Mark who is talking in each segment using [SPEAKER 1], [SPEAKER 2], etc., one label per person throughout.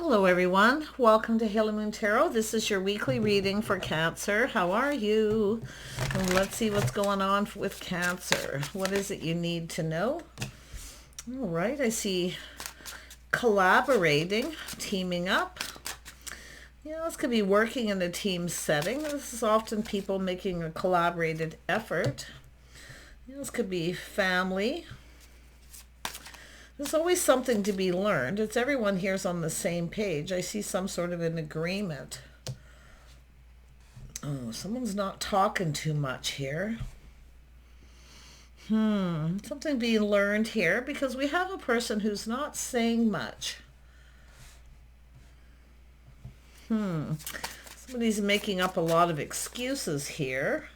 [SPEAKER 1] Hello everyone, welcome to Halo Moon Tarot. This is your weekly reading for Cancer. How are you? And let's see what's going on with Cancer. What is it you need to know? All right, I see collaborating, teaming up. Yeah, this could be working in a team setting. This is often people making a collaborated effort. This could be family. There's always something to be learned. It's everyone here's on the same page. I see some sort of an agreement. Oh, someone's not talking too much here. Something being learned here because we have a person who's not saying much. Somebody's making up a lot of excuses here.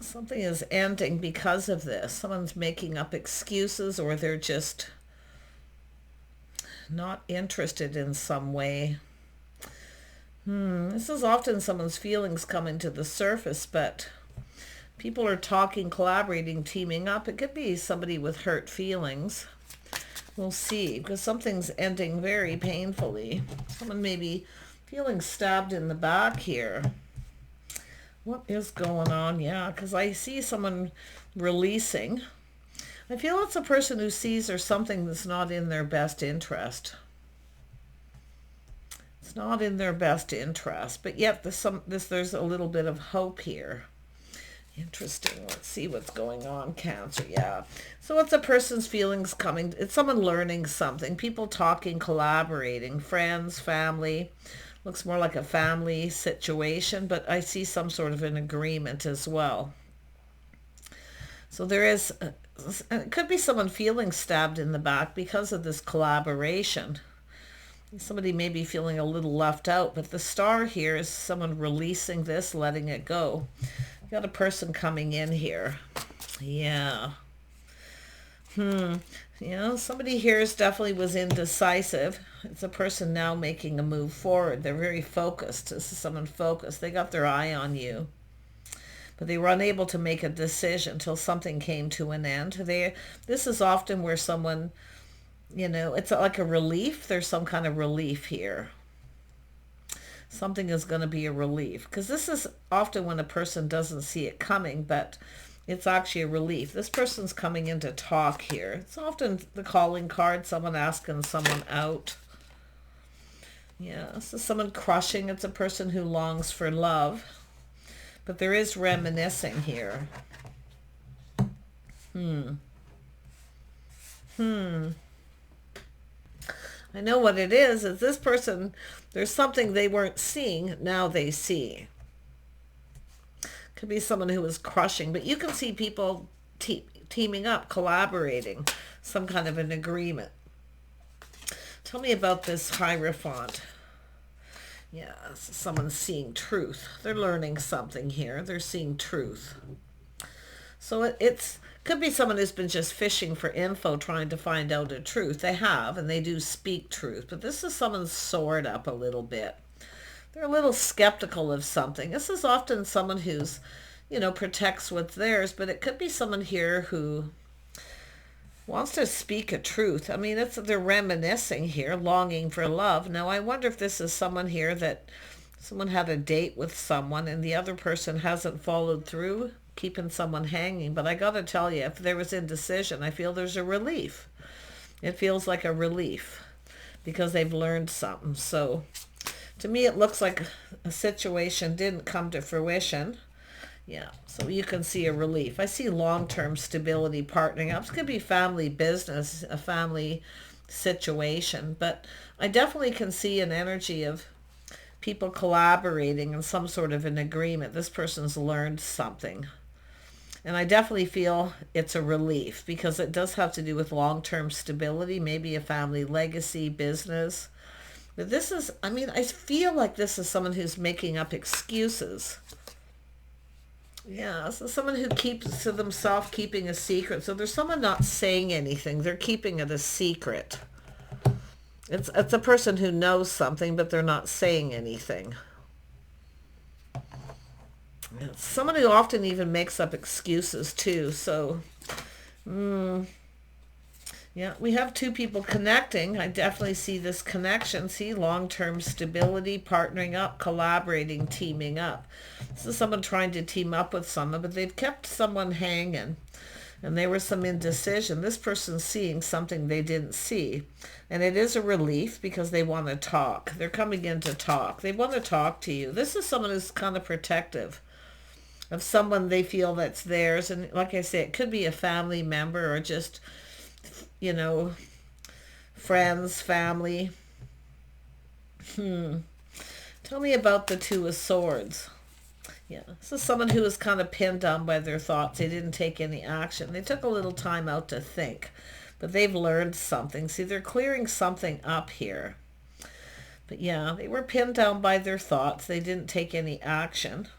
[SPEAKER 1] Something is ending because of this. Someone's making up excuses, or they're just not interested in some way. This is often someone's feelings coming to the surface, but people are talking, collaborating, teaming up. It could be somebody with hurt feelings. We'll see, because something's ending very painfully. Someone may be feeling stabbed in the back here. What is going on? Yeah, because I see someone releasing. I feel it's a person who sees there's something that's not in their best interest. It's not in their best interest, but yet there's a little bit of hope here. Interesting. Let's see what's going on, Cancer. Yeah. So it's a person's feelings coming. It's someone learning something. People talking, collaborating, friends, family. Looks more like a family situation, but I see some sort of an agreement as well. So there is, it could be someone feeling stabbed in the back because of this collaboration. Somebody may be feeling a little left out, but the star here is someone releasing this, letting it go. Got a person coming in here. Yeah. Somebody here definitely was indecisive. It's a person now making a move forward. They're very focused. This is someone focused. They got their eye on you. But they were unable to make a decision until something came to an end. This is often where someone, it's like a relief. There's some kind of relief here. Something is going to be a relief. Because this is often when a person doesn't see it coming, but it's actually a relief. This person's coming in to talk here. It's often the calling card, someone asking someone out. Yeah, this is someone crushing. It's a person who longs for love. But there is reminiscing here. I know what it is this person, there's something they weren't seeing, now they see. Could be someone who is crushing, but you can see people teaming up, collaborating, some kind of an agreement. Tell me about this Hierophant. Yeah, someone's seeing truth. They're learning something here. They're seeing truth. So it could be someone who's been just fishing for info, trying to find out the truth. They have, and they do speak truth. But this is someone's soared up a little bit. They're a little skeptical of something. This is often someone who's, protects what's theirs, but it could be someone here who wants to speak a truth. I mean, they're reminiscing here, longing for love. Now, I wonder if this is someone here that someone had a date with someone and the other person hasn't followed through, keeping someone hanging. But I got to tell you, if there was indecision, I feel there's a relief. It feels like a relief because they've learned something. So to me, it looks like a situation didn't come to fruition. Yeah, so you can see a relief. I see long-term stability, partnering up. This could be family business, a family situation, but I definitely can see an energy of people collaborating in some sort of an agreement. This person's learned something. And I definitely feel it's a relief because it does have to do with long-term stability, maybe a family legacy, business. But this is, I feel like this is someone who's making up excuses. Yeah, so someone who keeps to themselves, keeping a secret. So there's someone not saying anything. They're keeping it a secret. It's a person who knows something, but they're not saying anything. It's someone who often even makes up excuses too. So, Yeah, we have two people connecting. I definitely see this connection. See, long-term stability, partnering up, collaborating, teaming up. This is someone trying to team up with someone, but they've kept someone hanging. And there was some indecision. This person's seeing something they didn't see. And it is a relief because they want to talk. They're coming in to talk. They want to talk to you. This is someone who's kind of protective of someone they feel that's theirs. And like I say, it could be a family member or just, you know, friends, family. Tell me about the Two of Swords. Yeah, this is someone who was kind of pinned down by their thoughts. They didn't take any action. They took a little time out to think, but they've learned something. See, they're clearing something up here. But yeah, they were pinned down by their thoughts. They didn't take any action.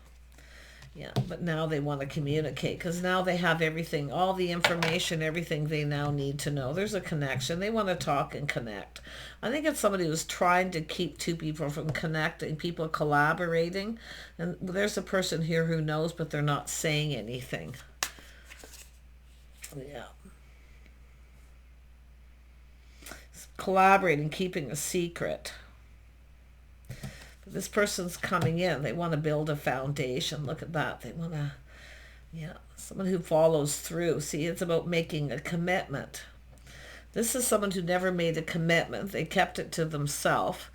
[SPEAKER 1] Yeah, but now they want to communicate because now they have everything, all the information, everything they now need to know. There's a connection. They want to talk and connect. I think it's somebody who's trying to keep two people from connecting, people collaborating. And there's a person here who knows, but they're not saying anything. Yeah. Collaborating, keeping a secret. This person's coming in. They want to build a foundation. Look at that. They want to, yeah, someone who follows through. See, it's about making a commitment. This is someone who never made a commitment. They kept it to themselves.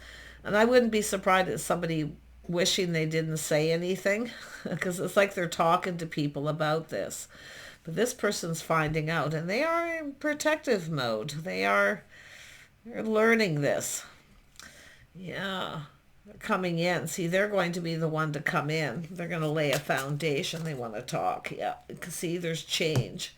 [SPEAKER 1] And I wouldn't be surprised at somebody wishing they didn't say anything because it's like they're talking to people about this. But this person's finding out and they are in protective mode. They're learning this. Yeah. Coming in. See, they're going to be the one to come in. They're going to lay a foundation. They want to talk. Yeah. See, there's change.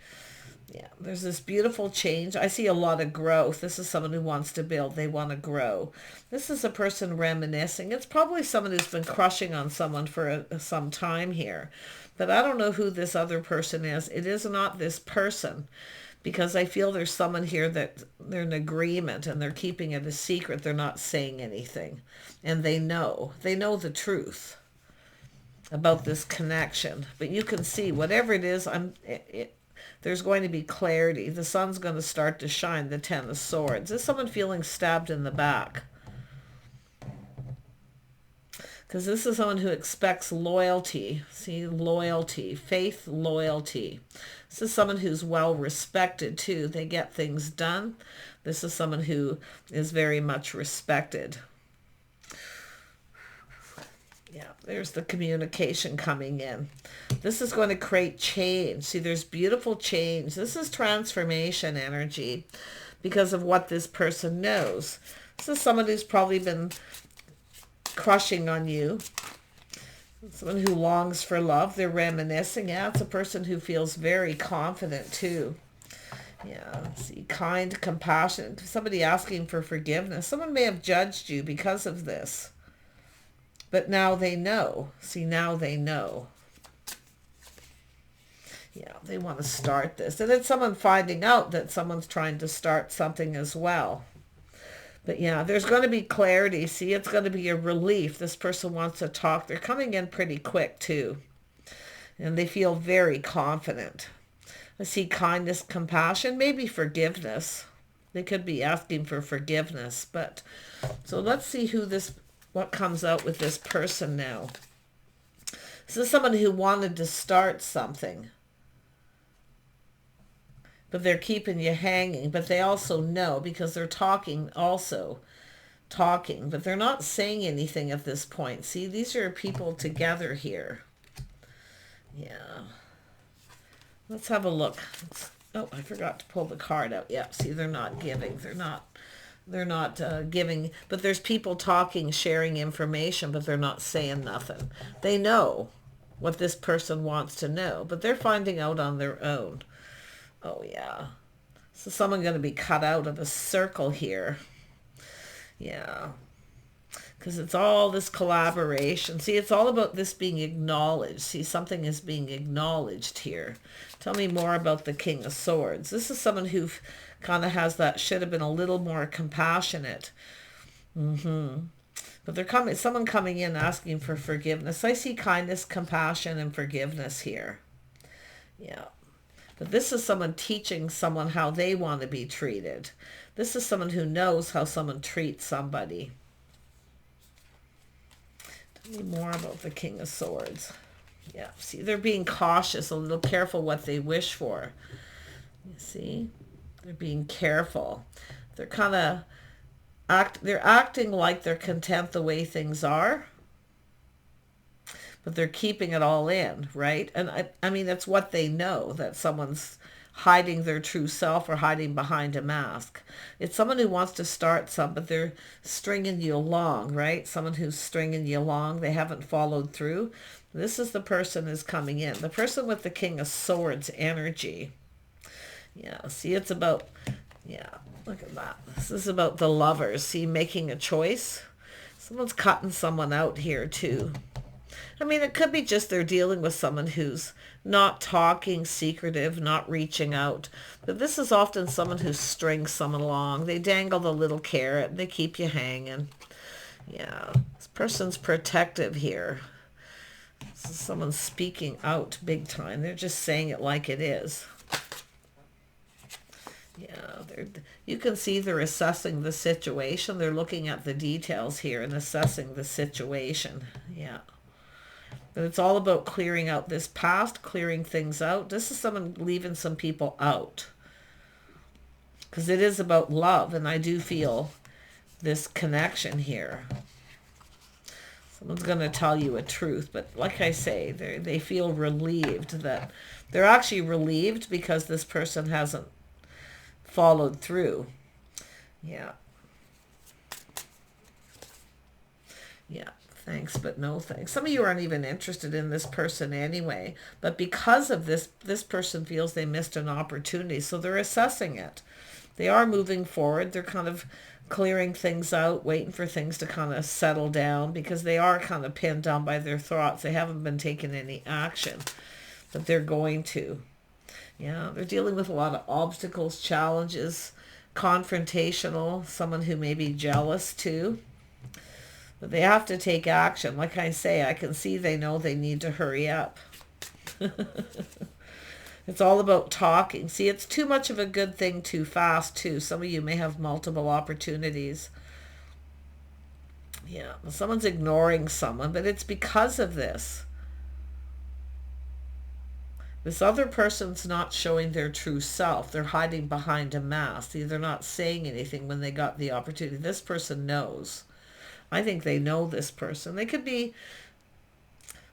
[SPEAKER 1] Yeah. There's this beautiful change. I see a lot of growth. This is someone who wants to build. They want to grow. This is a person reminiscing. It's probably someone who's been crushing on someone for some time here. But I don't know who this other person is. It is not this person. Because I feel there's someone here that they're in agreement and they're keeping it a secret. They're not saying anything. And they know the truth about this connection. But you can see whatever it is, there's going to be clarity. The sun's going to start to shine, the Ten of Swords. Is someone feeling stabbed in the back? Because this is someone who expects loyalty. See, loyalty, faith, loyalty. This is someone who's well respected too. They get things done. This is someone who is very much respected. Yeah, there's the communication coming in. This is going to create change. See, there's beautiful change. This is transformation energy because of what this person knows. This is someone who's probably been crushing on you. Someone who longs for love. They're reminiscing. Yeah, it's a person who feels very confident too. Yeah, see, kind, compassionate. Somebody asking for forgiveness. Someone may have judged you because of this. But now they know. See, now they know. Yeah, they want to start this. And it's someone finding out that someone's trying to start something as well. But yeah, there's going to be clarity. See, it's going to be a relief. This person wants to talk. They're coming in pretty quick too. And they feel very confident. I see kindness, compassion, maybe forgiveness. They could be asking for forgiveness. But so let's see what comes out with this person now. This is someone who wanted to start something. But they're keeping you hanging. But they also know because they're talking, but they're not saying anything at this point. See, these are people together here. Yeah. Let's have a look. Oh, I forgot to pull the card out. Yeah, see, they're not giving. They're not giving. But there's people talking, sharing information, but they're not saying nothing. They know what this person wants to know, but they're finding out on their own. Oh, yeah. So someone going to be cut out of a circle here. Yeah. Because it's all this collaboration. See, it's all about this being acknowledged. See, something is being acknowledged here. Tell me more about the King of Swords. This is someone who kind of has that, should have been a little more compassionate. But someone coming in asking for forgiveness. I see kindness, compassion, and forgiveness here. Yeah. But this is someone teaching someone how they want to be treated. This is someone who knows how someone treats somebody. Tell me more about the King of Swords. Yeah, see, they're being cautious, a little careful what they wish for. You see, they're being careful. They're kind of they're acting like they're content the way things are, but they're keeping it all in, right? And I mean, it's what they know, that someone's hiding their true self or hiding behind a mask. It's someone who wants to start some, but they're stringing you along, right? Someone who's stringing you along, they haven't followed through. This is the person who's coming in. The person with the King of Swords energy. Yeah, see, it's about, yeah, look at that. This is about the lovers. See, making a choice. Someone's cutting someone out here too. I mean, it could be just they're dealing with someone who's not talking, secretive, not reaching out. But this is often someone who strings someone along. They dangle the little carrot and they keep you hanging. Yeah, this person's protective here. This is someone speaking out big time. They're just saying it like it is. Yeah, you can see they're assessing the situation. They're looking at the details here and assessing the situation. Yeah. But it's all about clearing out this past, clearing things out. This is someone leaving some people out. Because it is about love, and I do feel this connection here. Someone's going to tell you a truth, but like I say, they feel relieved that they're actually relieved because this person hasn't followed through. Yeah. Yeah. Thanks, but no thanks. Some of you aren't even interested in this person anyway, but because of this person feels they missed an opportunity, so they're assessing it. They are moving forward. They're kind of clearing things out, waiting for things to kind of settle down, because they are kind of pinned down by their thoughts. They haven't been taking any action, but they're going to. Yeah, they're dealing with a lot of obstacles, challenges, confrontational, someone who may be jealous too. But they have to take action. Like I say, I can see they know they need to hurry up. It's all about talking. See, it's too much of a good thing too fast too. Some of you may have multiple opportunities. Yeah, someone's ignoring someone, but it's because of this. This other person's not showing their true self. They're hiding behind a mask. They're not saying anything when they got the opportunity. This person knows. I think they know this person. They could be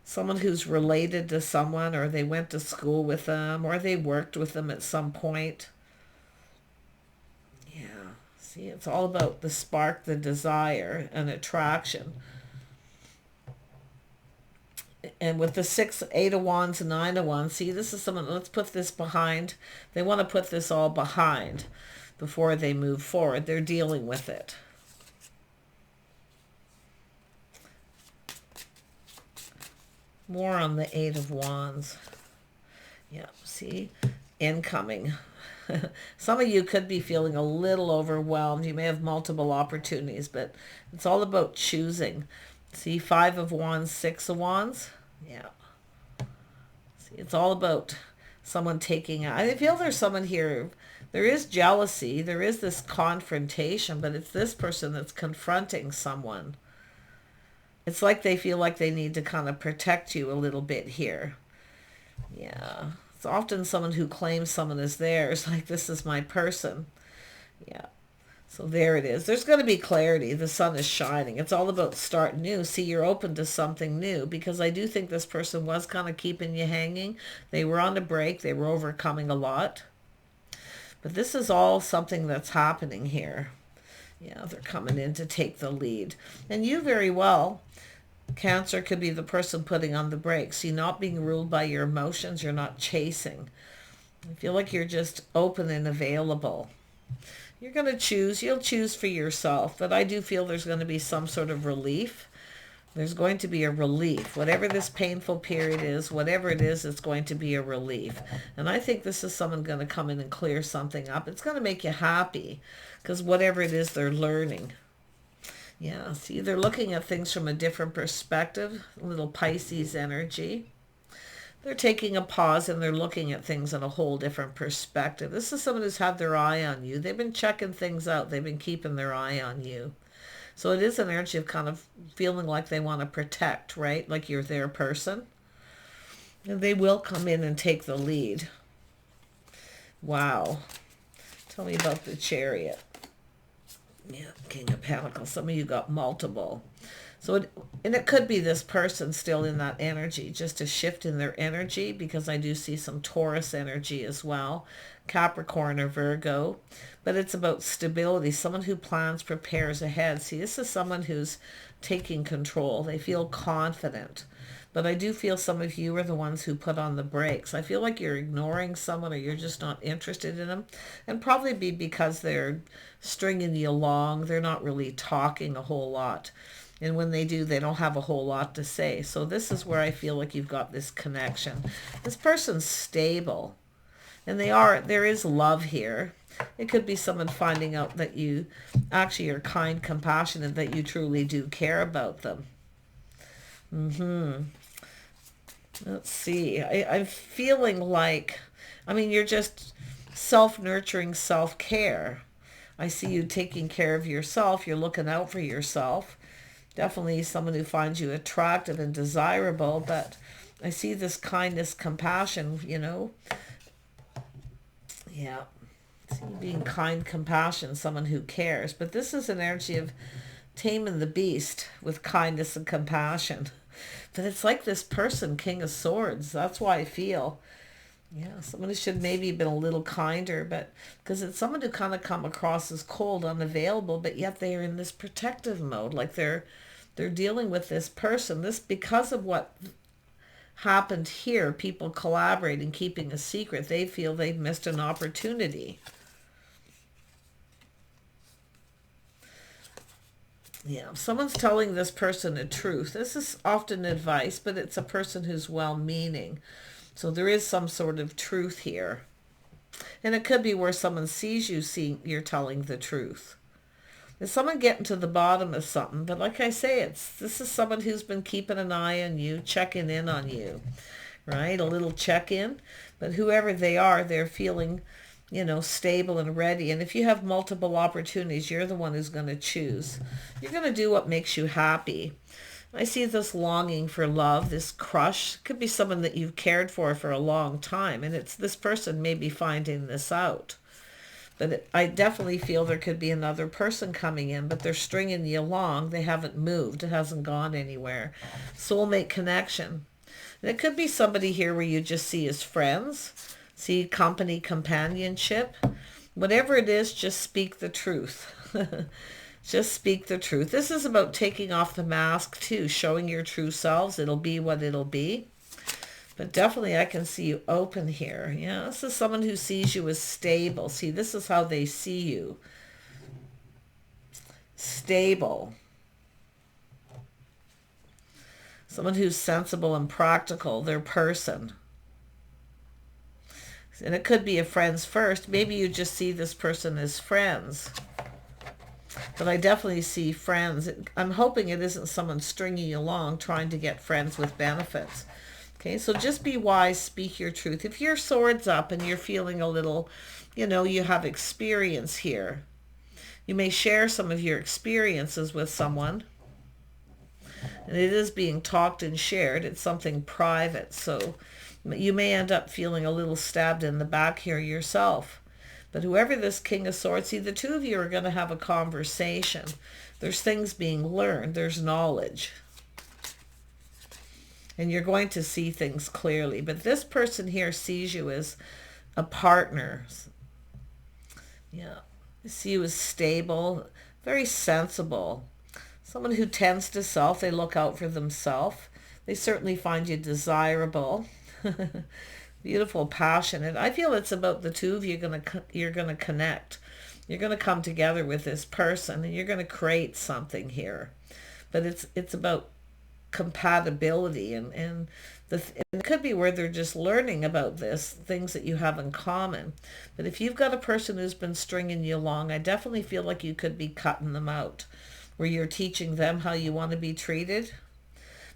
[SPEAKER 1] someone who's related to someone, or they went to school with them, or they worked with them at some point. Yeah, see, it's all about the spark, the desire, and attraction. And with the 6, 8 of Wands, 9 of Wands, see, this is someone, let's put this behind. They want to put this all behind before they move forward. They're dealing with it. More on the 8 of Wands. Yeah, see, incoming. Some of you could be feeling a little overwhelmed. You may have multiple opportunities, but it's all about choosing. See, 5 of Wands, 6 of Wands. Yeah. See, it's all about someone taking... I feel there's someone here... There is jealousy. There is this confrontation, but it's this person that's confronting someone. It's like they feel like they need to kind of protect you a little bit here. Yeah. It's often someone who claims someone as theirs, like, this is my person. Yeah. So there it is. There's going to be clarity. The sun is shining. It's all about starting new. See, you're open to something new, because I do think this person was kind of keeping you hanging. They were on a break. They were overcoming a lot. But this is all something that's happening here. Yeah, they're coming in to take the lead. And you very well, Cancer, could be the person putting on the brakes. You're not being ruled by your emotions. You're not chasing. I feel like you're just open and available. You're going to choose. You'll choose for yourself. But I do feel there's going to be some sort of relief. There's going to be a relief. Whatever this painful period is, whatever it is, it's going to be a relief. And I think this is someone going to come in and clear something up. It's going to make you happy, because whatever it is they're learning. Yeah, see, they're looking at things from a different perspective. A little Pisces energy. They're taking a pause and they're looking at things in a whole different perspective. This is someone who's had their eye on you. They've been checking things out. They've been keeping their eye on you. So it is an energy of kind of feeling like they want to protect, right? Like you're their person. And they will come in and take the lead. Wow. Tell me about the Chariot. Yeah, King of Pentacles. Some of you got multiple. So it could be this person still in that energy, just a shift in their energy, because I do see some Taurus energy as well, Capricorn or Virgo. But it's about stability, someone who plans, prepares ahead. See, this is someone who's taking control. They feel confident. But I do feel some of you are the ones who put on the brakes. I feel like you're ignoring someone or you're just not interested in them. And probably be because they're stringing you along. They're not really talking a whole lot. And when they do, they don't have a whole lot to say. So this is where I feel like you've got this connection. This person's stable. And there is love here. It could be someone finding out that you actually are kind, compassionate, that you truly do care about them. Let's see. I'm feeling like, you're just self-nurturing, self-care. I see you taking care of yourself. You're looking out for yourself. Definitely someone who finds you attractive and desirable, but I see this kindness, compassion, Yeah. See you being kind, compassion, someone who cares. But this is an energy of taming the beast with kindness and compassion. But it's like this person, King of Swords. That's why I feel, someone who should maybe have been a little kinder, but because it's someone who kind of come across as cold, unavailable, but yet they are in this protective mode. Like they're dealing with this person. This, because of what happened here, people collaborating, keeping a secret, they feel they've missed an opportunity. Yeah, someone's telling this person the truth. This is often advice, but it's a person who's well-meaning. So there is some sort of truth here. And it could be where someone sees you, you're telling the truth. Is someone getting to the bottom of something? But like I say, this is someone who's been keeping an eye on you, checking in on you, right? A little check-in. But whoever they are, they're feeling, stable and ready. And if you have multiple opportunities, you're the one who's going to choose. You're going to do what makes you happy. I see this longing for love, this crush. It could be someone that you've cared for a long time. And it's this person may be finding this out. But I definitely feel there could be another person coming in, but they're stringing you along. They haven't moved. It hasn't gone anywhere. Soulmate connection. And it could be somebody here where you just see as friends. See company, companionship. Whatever it is, just speak the truth. Just speak the truth. This is about taking off the mask too, showing your true selves. It'll be what it'll be. But definitely I can see you open here. Yeah, this is someone who sees you as stable. See, this is how they see you. Stable. Someone who's sensible and practical, their person. And it could be a friends first. Maybe you just see this person as friends. But I definitely see friends. I'm hoping it isn't someone stringing you along trying to get friends with benefits. Okay, so just be wise, speak your truth. If your sword's up and you're feeling a little, you have experience here, you may share some of your experiences with someone. And it is being talked and shared. It's something private. So you may end up feeling a little stabbed in the back here yourself. But whoever this King of Swords, see, the two of you are going to have a conversation. There's things being learned. There's knowledge. And you're going to see things clearly. But this person here sees you as a partner. Yeah. I see you as stable, very sensible. Someone who tends to self. They look out for themselves. They certainly find you desirable. Beautiful, passionate. I feel it's about the two of you you're going to connect. You're going to come together with this person and you're going to create something here. But it's about compatibility and it could be where they're just learning about this, things that you have in common. But if you've got a person who's been stringing you along, I definitely feel like you could be cutting them out, where you're teaching them how you want to be treated.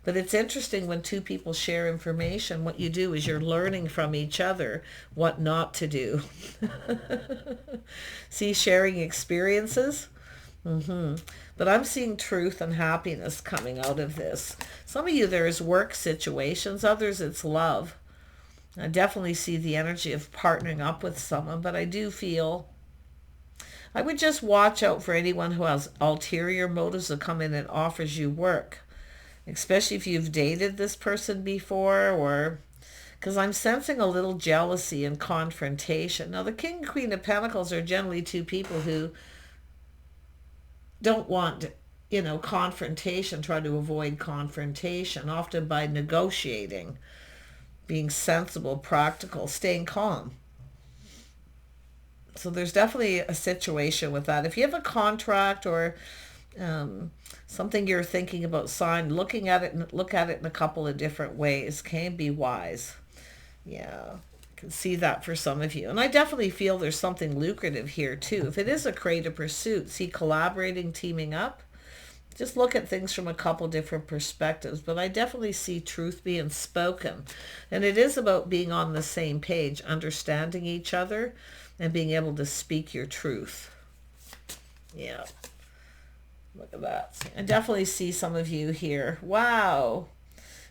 [SPEAKER 1] But it's interesting when two people share information, what you do is you're learning from each other what not to do. See, sharing experiences. But I'm seeing truth and happiness coming out of this. Some of you, there's work situations. Others, it's love. I definitely see the energy of partnering up with someone, but I do feel I would just watch out for anyone who has ulterior motives to come in and offers you work, especially if you've dated this person before, or because I'm sensing a little jealousy and confrontation. Now, the King and Queen of Pentacles are generally two people who don't want, confrontation, try to avoid confrontation, often by negotiating, being sensible, practical, staying calm. So there's definitely a situation with that. If you have a contract or something you're thinking about signing, look at it in a couple of different ways can be wise. Yeah, I can see that for some of you. And I definitely feel there's something lucrative here too. If it is a creative pursuit, see, collaborating, teaming up, just look at things from a couple different perspectives. But I definitely see truth being spoken. And it is about being on the same page, understanding each other, and being able to speak your truth. Yeah. Look at that. I definitely see some of you here. Wow.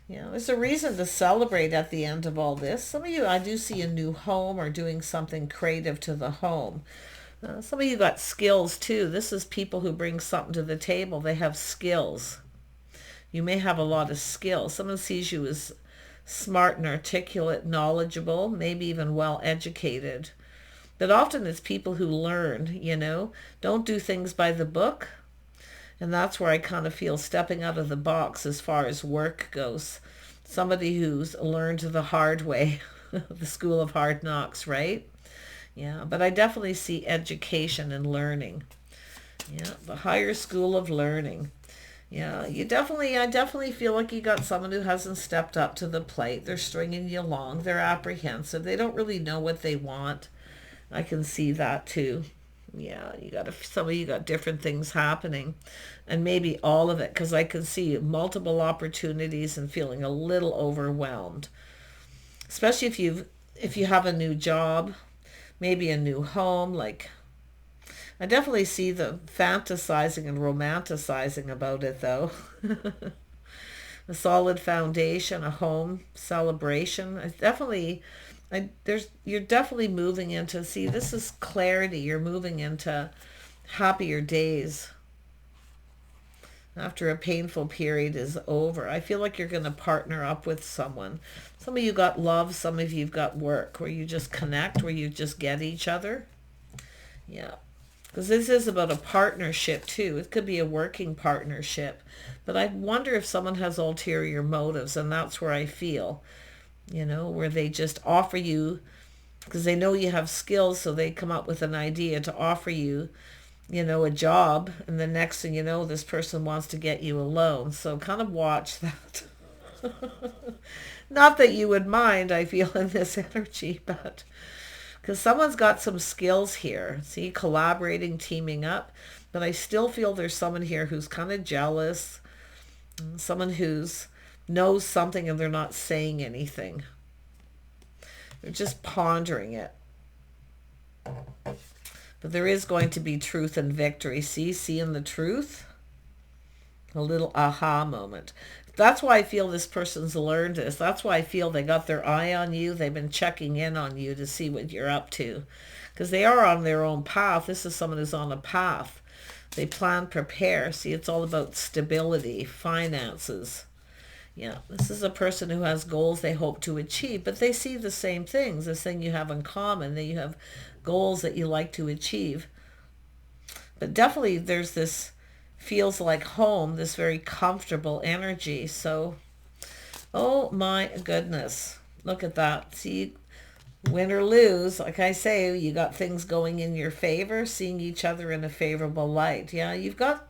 [SPEAKER 1] There's a reason to celebrate at the end of all this. Some of you, I do see a new home or doing something creative to the home. Some of you got skills too. This is people who bring something to the table. They have skills. You may have a lot of skills. Someone sees you as smart and articulate, knowledgeable, maybe even well educated. But often it's people who learn, don't do things by the book. And that's where I kind of feel stepping out of the box as far as work goes. Somebody who's learned the hard way, the school of hard knocks, right? Yeah, but I definitely see education and learning. Yeah, the higher school of learning. Yeah, I definitely feel like you got someone who hasn't stepped up to the plate. They're stringing you along. They're apprehensive. They don't really know what they want. I can see that too. Yeah, some of you got different things happening, and maybe all of it, because I can see multiple opportunities and feeling a little overwhelmed, especially if you have a new job, maybe a new home. Like, I definitely see the fantasizing and romanticizing about it though. A solid foundation, a home, celebration. You're definitely moving into, see, this is clarity. You're moving into happier days after a painful period is over. I feel like you're going to partner up with someone. Some of you got love, some of you've got work, where you just connect, where you just get each other. Yeah, because this is about a partnership too. It could be a working partnership, but I wonder if someone has ulterior motives, and that's where I feel, where they just offer you, because they know you have skills, so they come up with an idea to offer you, a job, and the next thing you know, this person wants to get you a loan. So kind of watch that. Not that you would mind, I feel, in this energy, but because someone's got some skills here. See, collaborating, teaming up, but I still feel there's someone here who's kind of jealous, someone who's knows something and they're not saying anything. They're just pondering it. But there is going to be truth and victory. Seeing the truth? A little aha moment. That's why I feel this person's learned this. That's why I feel they got their eye on you. They've been checking in on you to see what you're up to. Because they are on their own path. This is someone who's on a path. They plan, prepare. See, it's all about stability, finances. Yeah, this is a person who has goals they hope to achieve, but they see the same things, this thing you have in common, that you have goals that you like to achieve. But definitely there's this, feels like home, this very comfortable energy. So, oh my goodness, look at that. See, win or lose, like I say, you got things going in your favor, seeing each other in a favorable light. Yeah, you've got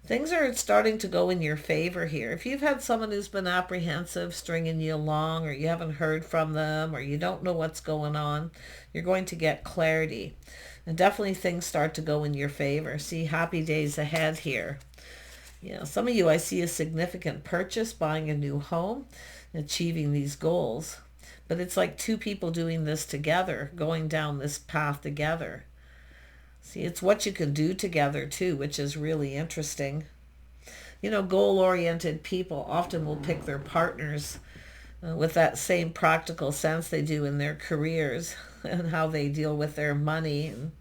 [SPEAKER 1] things are starting to go in your favor here. If you've had someone who's been apprehensive, stringing you along, or you haven't heard from them, or you don't know what's going on, you're going to get clarity. And definitely things start to go in your favor. See, happy days ahead here. Yeah, some of you, I see a significant purchase, buying a new home, achieving these goals. But it's like two people doing this together, going down this path together. See, it's what you can do together too, which is really interesting. You know, goal-oriented people often will pick their partners with that same practical sense they do in their careers and how they deal with their money, and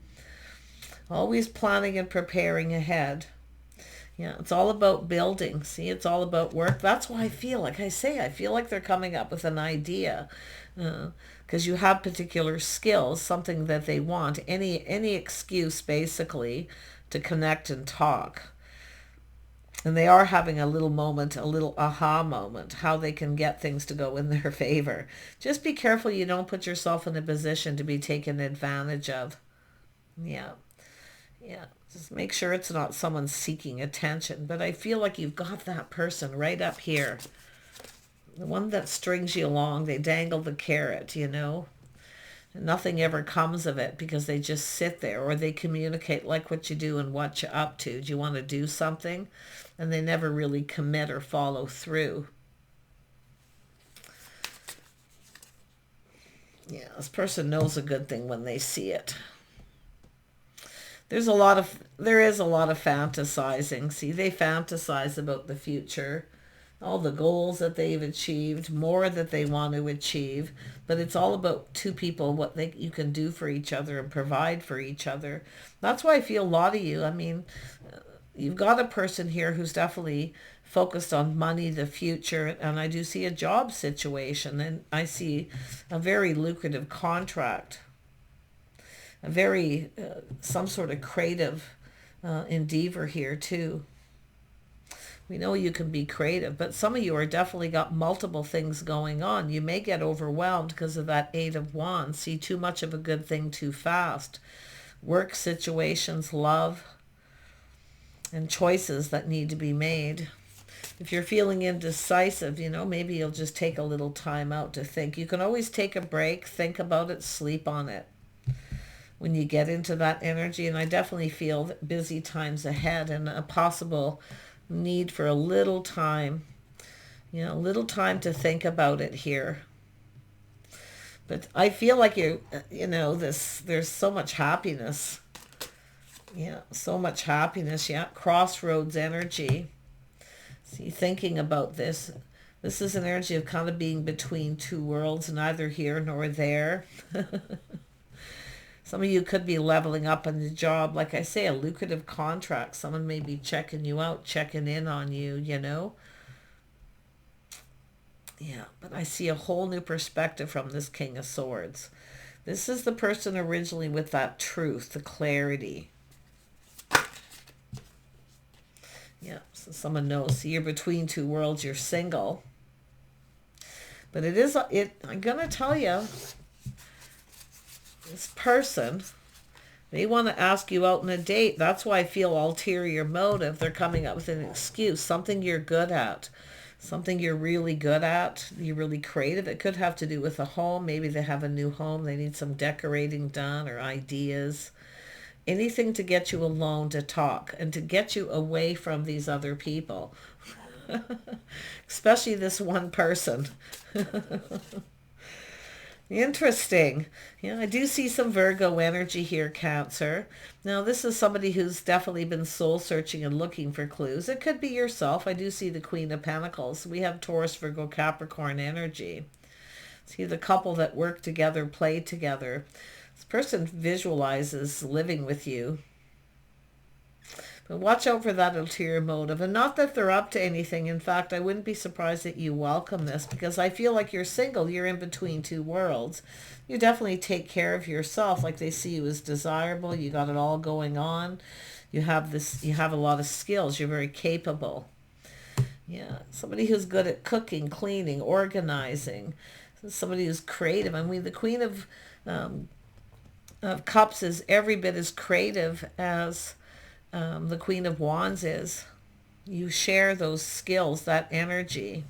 [SPEAKER 1] always planning and preparing ahead. Yeah, it's all about building. See, it's all about work. That's why I feel like I feel like they're coming up with an idea, because you have particular skills, something that they want, any excuse basically to connect and talk. And they are having a little moment, a little aha moment, how they can get things to go in their favor. Just be careful you don't put yourself in a position to be taken advantage of. Yeah. Yeah. Just make sure it's not someone seeking attention. But I feel like you've got that person right up here. The one that strings you along. They dangle the carrot, you know. And nothing ever comes of it because they just sit there, or they communicate like what you do and what you're up to. Do you want to do something? And they never really commit or follow through. Yeah, this person knows a good thing when they see it. There is a lot of fantasizing. See, they fantasize about the future, all the goals that they've achieved, more that they want to achieve. But it's all about two people, what you can do for each other and provide for each other. That's why I feel a lot of you, I mean, you've got a person here who's definitely focused on money, the future, and I do see a job situation, and I see a very lucrative contract, a very some sort of creative endeavor here too. We know you can be creative, but some of you are definitely got multiple things going on. You may get overwhelmed because of that Eight of Wands. See too much of a good thing too fast. Work situations, love, and choices that need to be made. If you're feeling indecisive, you know, maybe you'll just take a little time out to think. You can always take a break, think about it, sleep on it when you get into that energy. And I definitely feel busy times ahead and a possible need for a little time, you know, a little time to think about it here. But I feel like you know, there's so much happiness. Yeah, so much happiness. Yeah, crossroads energy. See, thinking about this. This is an energy of kind of being between two worlds, neither here nor there. Some of you could be leveling up on the job. Like I say, a lucrative contract. Someone may be checking you out, checking in on you, you know. Yeah, but I see a whole new perspective from this King of Swords. This is the person originally with that truth, the clarity. Yeah, so someone knows. See, you're between two worlds. You're single. But I'm going to tell you, this person, they want to ask you out on a date. That's why I feel ulterior motive. They're coming up with an excuse, something you're good at, something you're really good at. You're really creative. It could have to do with a home. Maybe they have a new home. They need some decorating done or ideas. Anything to get you alone to talk and to get you away from these other people. Especially this one person. Interesting. Yeah, I do see some Virgo energy here, Cancer. Now, this is somebody who's definitely been soul searching and looking for clues. It could be yourself. I do see the Queen of Pentacles. We have Taurus, Virgo, Capricorn energy. See the couple that work together, play together. This person visualizes living with you. But watch out for that ulterior motive. And not that they're up to anything. In fact, I wouldn't be surprised that you welcome this, because I feel like you're single. You're in between two worlds. You definitely take care of yourself. Like they see you as desirable. You got it all going on. You have a lot of skills. You're very capable. Yeah. Somebody who's good at cooking, cleaning, organizing. Somebody who's creative. I mean, the Queen of Cups is every bit as creative as the Queen of Wands is. You share those skills, that energy.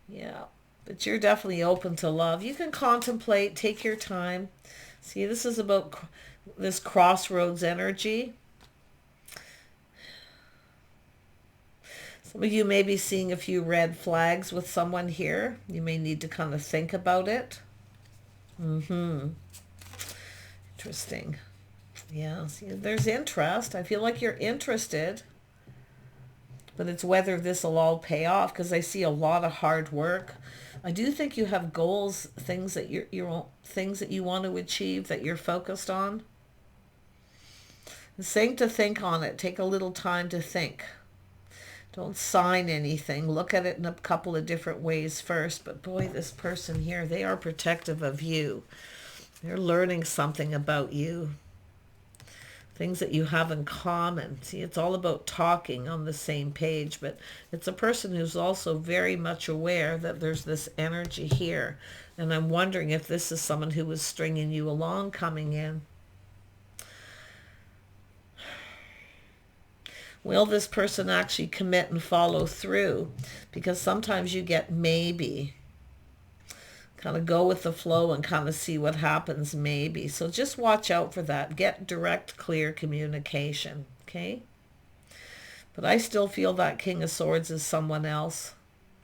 [SPEAKER 1] Yeah, but you're definitely open to love. You can contemplate, take your time. See, this is about this crossroads energy. Some of you may be seeing a few red flags with someone here. You may need to kind of think about it. Interesting. Yeah, see, there's interest. I feel like you're interested. But it's whether this will all pay off, because I see a lot of hard work. I do think you have goals, things that things that you want to achieve that you're focused on. It's saying to think on it. Take a little time to think. Don't sign anything. Look at it in a couple of different ways first. But boy, this person here, they are protective of you. They're learning something about you. Things that you have in common. See, it's all about talking on the same page, but it's a person who's also very much aware that there's this energy here. And I'm wondering if this is someone who was stringing you along coming in. Will this person actually commit and follow through? Because sometimes you get maybe. Kind of go with the flow and kind of see what happens maybe. So just watch out for that. Get direct, clear communication. Okay? But I still feel that King of Swords is someone else.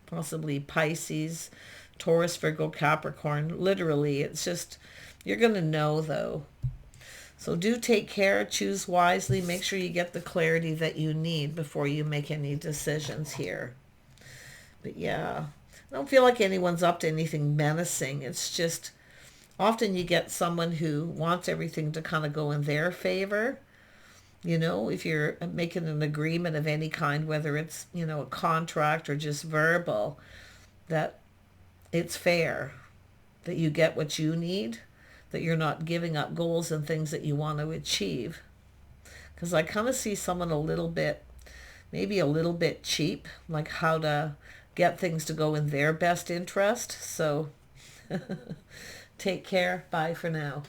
[SPEAKER 1] Possibly Pisces, Taurus, Virgo, Capricorn. Literally, it's just, you're going to know though. So do take care, choose wisely, make sure you get the clarity that you need before you make any decisions here. But yeah, I don't feel like anyone's up to anything menacing. It's just often you get someone who wants everything to kind of go in their favor. You know, if you're making an agreement of any kind, whether it's, you know, a contract or just verbal, that it's fair, that you get what you need, that you're not giving up goals and things that you want to achieve. Because I kind of see someone a little bit, maybe a little bit cheap, like how to get things to go in their best interest. So take care. Bye for now.